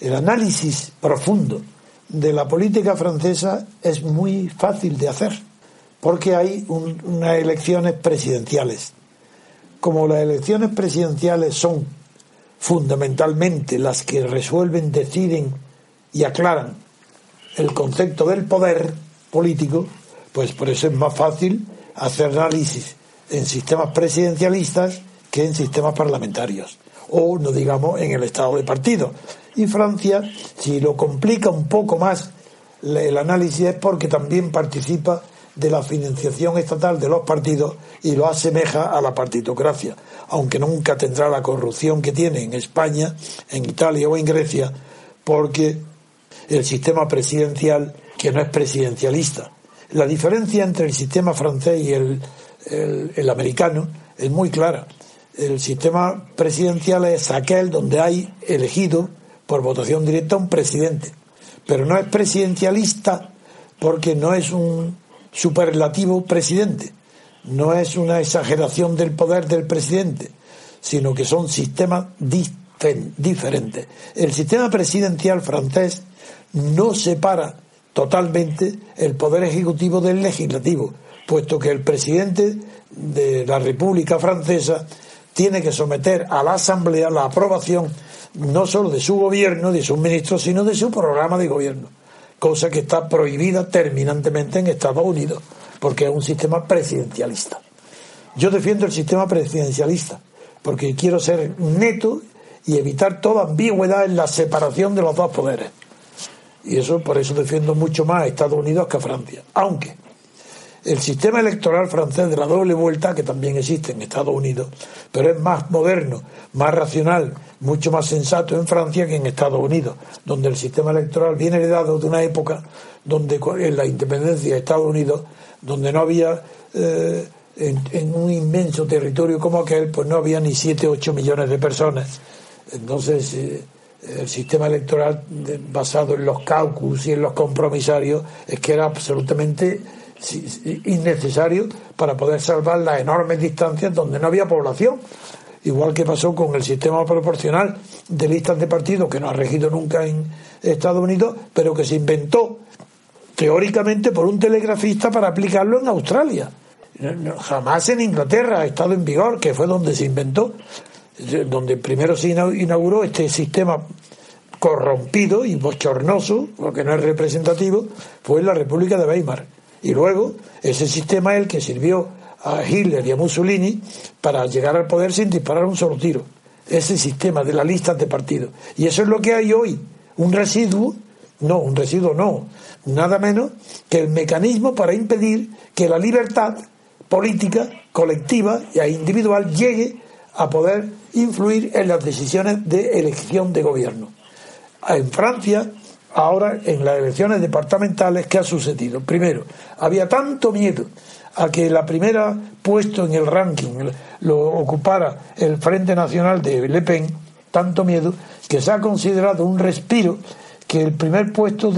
El análisis profundo de la política francesa es muy fácil de hacer, porque hay unas elecciones presidenciales. Como las elecciones presidenciales son fundamentalmente las que resuelven, deciden y aclaran el concepto del poder político, pues por eso es más fácil hacer análisis en sistemas presidencialistas que en sistemas parlamentarios, o no digamos en el estado de partido. Y Francia, si lo complica un poco más el análisis, es porque también participa de la financiación estatal de los partidos y lo asemeja a la partitocracia, aunque nunca tendrá la corrupción que tiene en España, en Italia o en Grecia, porque el sistema presidencial, que no es presidencialista. La diferencia entre el sistema francés y el americano es muy clara. El sistema presidencial es aquel donde hay elegido por votación directa un presidente, pero no es presidencialista porque no es un superlativo presidente, no es una exageración del poder del presidente, sino que son sistemas diferentes. El sistema presidencial francés no separa totalmente el poder ejecutivo del legislativo, puesto que el presidente de la República Francesa tiene que someter a la Asamblea la aprobación no solo de su gobierno, de sus ministros, sino de su programa de gobierno, cosa que está prohibida terminantemente en Estados Unidos, porque es un sistema presidencialista. Yo defiendo el sistema presidencialista, porque quiero ser neto y evitar toda ambigüedad en la separación de los dos poderes. Y eso, por eso defiendo mucho más a Estados Unidos que a Francia. Aunque el sistema electoral francés de la doble vuelta, que también existe en Estados Unidos, pero es más moderno, más racional, mucho más sensato en Francia que en Estados Unidos, donde el sistema electoral viene heredado de una época donde en la independencia de Estados Unidos, donde no había en un inmenso territorio como aquel, pues no había ni 7 o 8 millones de personas. Entonces el sistema electoral basado en los caucus y en los compromisarios es que era absolutamente innecesario para poder salvar las enormes distancias donde no había población, igual que pasó con el sistema proporcional de listas de partidos, que no ha regido nunca en Estados Unidos, pero que se inventó teóricamente por un telegrafista para aplicarlo en Australia. Jamás en Inglaterra ha estado en vigor, que fue donde se inventó, donde primero se inauguró este sistema corrompido y bochornoso, porque no es representativo, fue en la República de Weimar. Y luego ese sistema es el que sirvió a Hitler y a Mussolini para llegar al poder sin disparar un solo tiro. Ese sistema de las listas de partidos. Y eso es lo que hay hoy. Un residuo no, nada menos que el mecanismo para impedir que la libertad política, colectiva e individual llegue a poder influir en las decisiones de elección de gobierno. En Francia, ahora en las elecciones departamentales, ¿qué ha sucedido? Primero, había tanto miedo a que la primera puesto en el ranking lo ocupara el Frente Nacional de Le Pen, tanto miedo, que se ha considerado un respiro que el primer puesto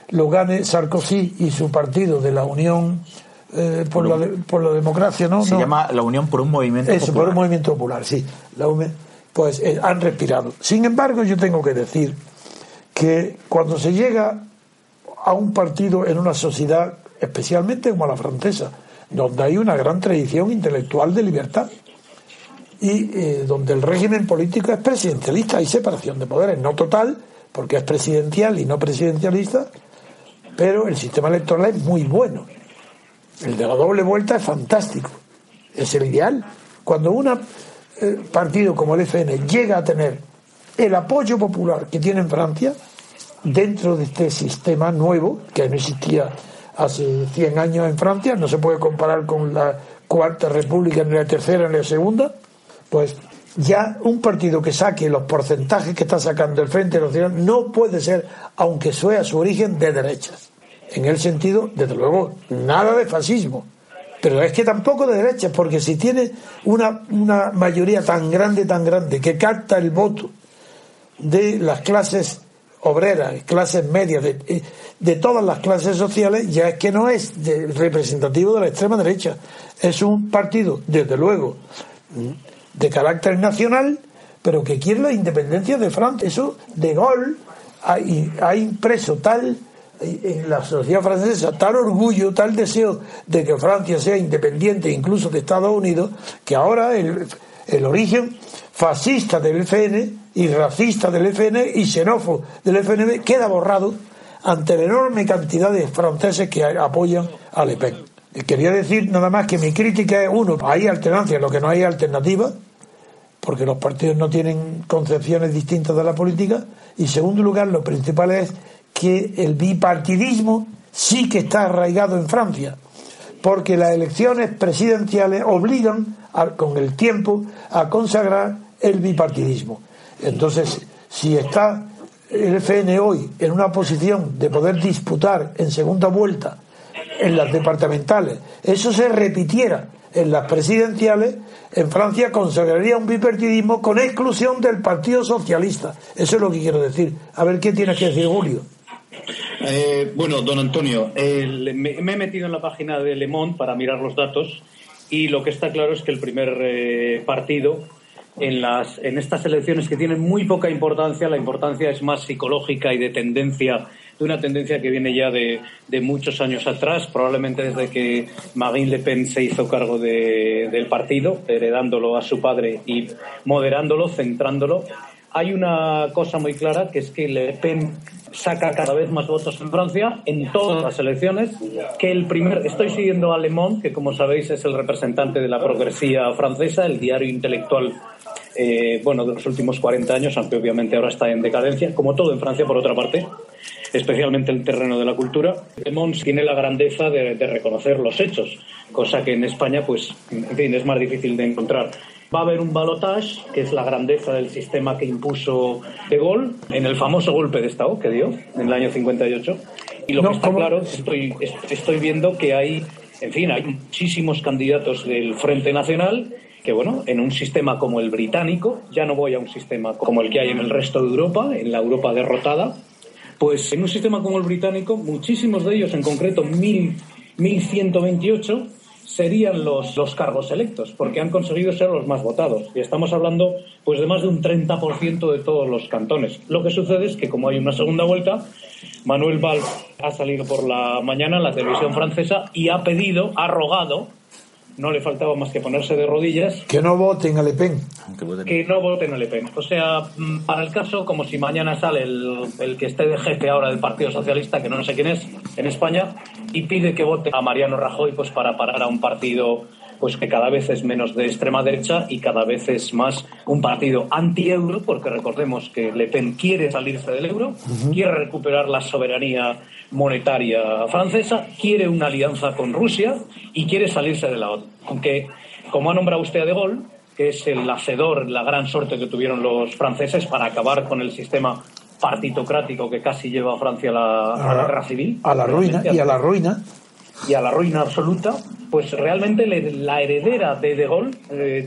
lo gane Sarkozy y su partido de la Unión por la democracia, ¿no? Se llama la Unión por un Movimiento Popular. Por un movimiento popular, sí. Pues han respirado. Sin embargo, yo tengo que decir que cuando se llega a un partido en una sociedad, especialmente como la francesa, donde hay una gran tradición intelectual de libertad y donde el régimen político es presidencialista, hay separación de poderes, no total, porque es presidencial y no presidencialista, pero el sistema electoral es muy bueno. El de la doble vuelta es fantástico, es el ideal. Cuando un partido como el FN llega a tener el apoyo popular que tiene en Francia, dentro de este sistema nuevo, que no existía hace 100 años en Francia, no se puede comparar con la Cuarta República, ni la Tercera, ni la Segunda, pues ya un partido que saque los porcentajes que está sacando el Frente Nacional no puede ser, aunque sea su origen, de derechas. En el sentido, desde luego, nada de fascismo, pero es que tampoco de derechas, porque si tiene una mayoría tan grande, que capta el voto de las clases obreras, clases medias, de todas las clases sociales, ya es que no es representativo de la extrema derecha. Es un partido, desde luego, de carácter nacional, pero que quiere la independencia de Francia. Eso De Gaulle ha impreso tal en la sociedad francesa tal orgullo, tal deseo de que Francia sea independiente incluso de Estados Unidos, que ahora el origen fascista del FN y racista del FN y xenófobo del FNB queda borrado ante la enorme cantidad de franceses que apoyan a Le Pen. Quería decir nada más que mi crítica es, uno, hay alternancia, lo que no hay alternativa, porque los partidos no tienen concepciones distintas de la política, y segundo lugar, lo principal es que el bipartidismo sí que está arraigado en Francia, porque las elecciones presidenciales obligan con el tiempo a consagrar el bipartidismo. Entonces, si está el FN hoy en una posición de poder disputar en segunda vuelta en las departamentales, eso se repitiera en las presidenciales, en Francia consagraría un bipartidismo con exclusión del Partido Socialista. Eso es lo que quiero decir. A ver, ¿qué tienes que decir, Julio? Bueno, don Antonio, me he metido en la página de Le Monde para mirar los datos, y lo que está claro es que el primer partido en estas elecciones, que tienen muy poca importancia, la importancia es más psicológica y de una tendencia que viene ya de muchos años atrás, probablemente desde que Marine Le Pen se hizo cargo del partido, heredándolo a su padre y moderándolo, centrándolo. Hay una cosa muy clara, que es que Le Pen saca cada vez más votos en Francia, en todas las elecciones, estoy siguiendo a Le Monde, que como sabéis es el representante de la progresía francesa, el diario intelectual de los últimos 40 años, aunque obviamente ahora está en decadencia, como todo en Francia, por otra parte, especialmente el terreno de la cultura. Le Monde tiene la grandeza de reconocer los hechos, cosa que en España, pues, en fin, es más difícil de encontrar. Va a haber un balotage, que es la grandeza del sistema que impuso De Gaulle en el famoso golpe de Estado que dio en el año 58. Y lo que está claro, estoy viendo que hay muchísimos candidatos del Frente Nacional que, en un sistema como el británico, ya no voy a un sistema como el que hay en el resto de Europa, en la Europa derrotada, pues en un sistema como el británico, muchísimos de ellos, en concreto 1.128, serían los cargos electos, porque han conseguido ser los más votados. Y estamos hablando pues de más de un 30% de todos los cantones. Lo que sucede es que, como hay una segunda vuelta, Manuel Valls ha salido por la mañana en la televisión francesa y ha rogado, no le faltaba más que ponerse de rodillas, que no voten a Le Pen. Que no voten a Le Pen. O sea, para el caso, como si mañana sale el que esté de jefe ahora del Partido Socialista, que no sé quién es, en España, y pide que vote a Mariano Rajoy, pues para parar a un partido pues que cada vez es menos de extrema derecha y cada vez es más un partido anti-euro, porque recordemos que Le Pen quiere salirse del euro, quiere recuperar la soberanía monetaria francesa, quiere una alianza con Rusia y quiere salirse de la OTAN. Aunque, como ha nombrado usted a De Gaulle, que es el hacedor, la gran suerte que tuvieron los franceses para acabar con el sistema partitocrático que casi lleva a Francia a la guerra civil. A la ruina y a la ruina absoluta, pues realmente la heredera de Gaulle,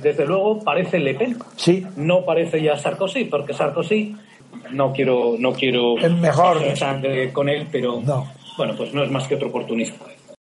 desde luego, parece Le Pen. Sí. No parece ya Sarkozy, porque Sarkozy, no quiero es mejor sangre con él, pero no. Bueno, pues no es más que otro oportunista.